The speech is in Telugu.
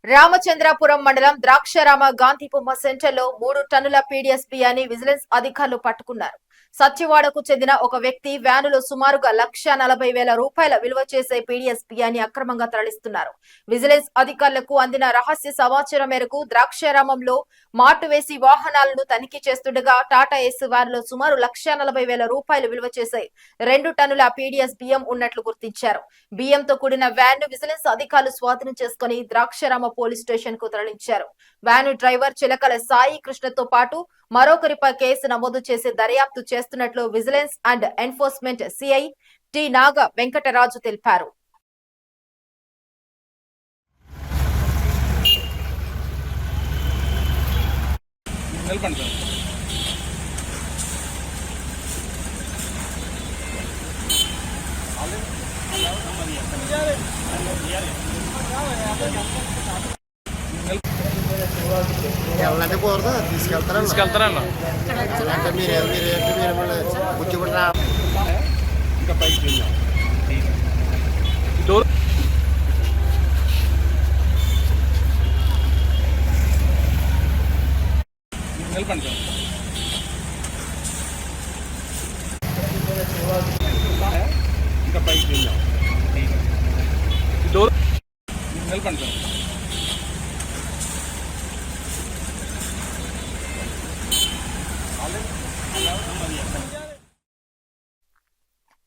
రామచంద్రాపురం మండలం ద్రాక్షారామ గాంధీ బొమ్మ సెంటర్లో 3 టన్నుల పీడీఎస్ బియ్యాన్ని విజిలెన్స్ అధికారులు పట్టుకున్నారు. సత్యవాడకు చెందిన ఒక వ్యక్తి వ్యానులో సుమారుగా 1,40,000 రూపాయల విలువ చేసే పీడీఎస్ బియ్యాన్ని అక్రమంగా తరలిస్తున్నారు. విజిలెన్స్ అధికారులకు అందిన రహస్య సమాచారం మేరకు ద్రాక్షారామంలో మాటు వేసి వాహనాలను తనిఖీ చేస్తుండగా టాటా ఏస్ వ్యానులో సుమారు 1,40,000 రూపాయలు విలువ చేసే 2 టన్నుల పీడీఎస్ బియ్యం ఉన్నట్లు గుర్తించారు. బియ్యంతో కూడిన వ్యాన్ ను విజిలెన్స్ అధికారులు స్వాధీనం చేసుకుని ద్రాక్షారామ పోలీస్ స్టేషన్ కు తరలించారు. వ్యాను డ్రైవర్ చిలకల సాయి కృష్ణతో పాటు మరొకరిపై కేసు నమోదు చేసి దర్యాప్తు చేస్తున్నట్లు vigilance and enforcement CI T Naga Venkataraju తెలిపారు. ఎవరంటే కోరదా తీసుకెళ్తారన్న అంటే మీరు కూర్చోబెట్టిన ఇంకా పైకి డోర్ నిలబండి ఇంకా పైకి డోర్ నిలబండి.